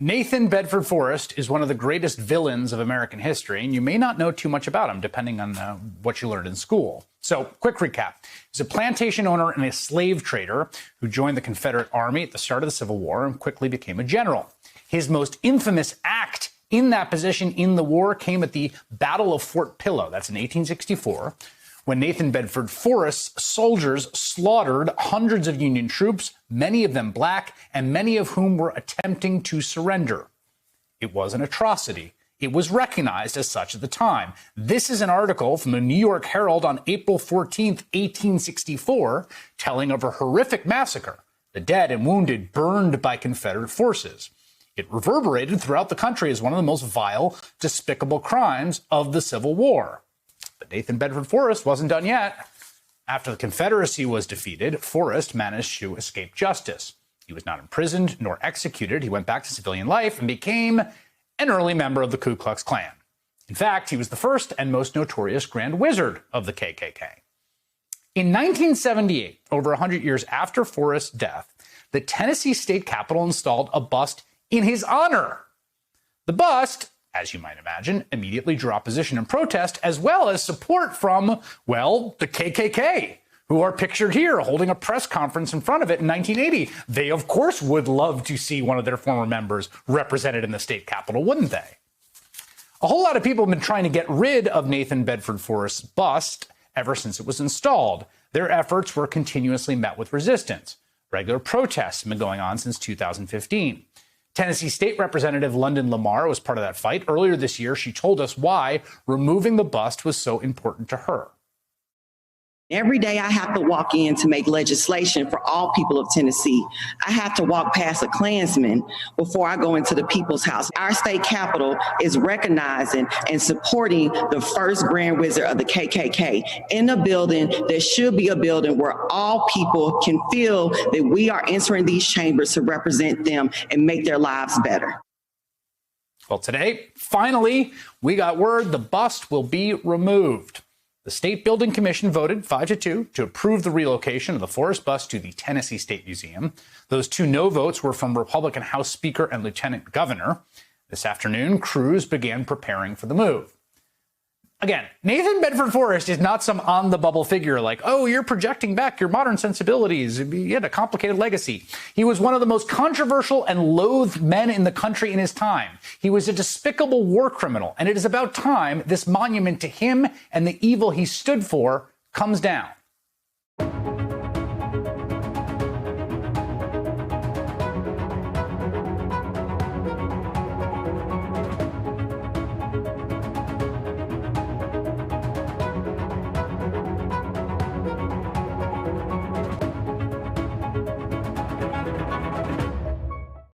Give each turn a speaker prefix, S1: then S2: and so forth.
S1: Nathan Bedford Forrest is one of the greatest villains of American history, and you may not know too much about him, depending on what you learned in school. So, quick recap. He's a plantation owner and a slave trader who joined the Confederate Army at the start of the Civil War and quickly became a general. His most infamous act in that position in the war came at the Battle of Fort Pillow. That's in 1864. When Nathan Bedford Forrest's soldiers slaughtered hundreds of Union troops, many of them black, and many of whom were attempting to surrender. It was an atrocity. It was recognized as such at the time. This is an article from the New York Herald on April 14, 1864, telling of a horrific massacre, the dead and wounded burned by Confederate forces. It reverberated throughout the country as one of the most vile, despicable crimes of the Civil War. But Nathan Bedford Forrest wasn't done yet. After the Confederacy was defeated, Forrest managed to escape justice. He was not imprisoned nor executed. He went back to civilian life and became an early member of the Ku Klux Klan. In fact, he was the first and most notorious Grand Wizard of the KKK. In 1978, over 100 years after Forrest's death, the Tennessee state capitol installed a bust in his honor. The bust, as you might imagine, immediately drew opposition and protest, as well as support from, well, the KKK, who are pictured here holding a press conference in front of it in 1980. They, of course, would love to see one of their former members represented in the state capitol, wouldn't they? A whole lot of people have been trying to get rid of Nathan Bedford Forrest's bust ever since it was installed. Their efforts were continuously met with resistance. Regular protests have been going on since 2015. Tennessee State Representative London Lamar was part of that fight. Earlier this year, she told us why removing the bust was so important to her.
S2: Every day I have to walk in to make legislation for all people of Tennessee. I have to walk past a Klansman before I go into the People's House. Our state capitol is recognizing and supporting the first Grand Wizard of the KKK in a building that should be a building where all people can feel that we are entering these chambers to represent them and make their lives better.
S1: Well, today, finally, we got word the bust will be removed. The State Building Commission voted 5-2 to approve the relocation of the Forrest bust to the Tennessee State Museum. Those two no votes were from Republican House Speaker and Lieutenant Governor. This afternoon, crews began preparing for the move. Again, Nathan Bedford Forrest is not some on-the-bubble figure like, oh, you're projecting back your modern sensibilities. He had a complicated legacy. He was one of the most controversial and loathed men in the country in his time. He was a despicable war criminal, and it is about time this monument to him and the evil he stood for comes down.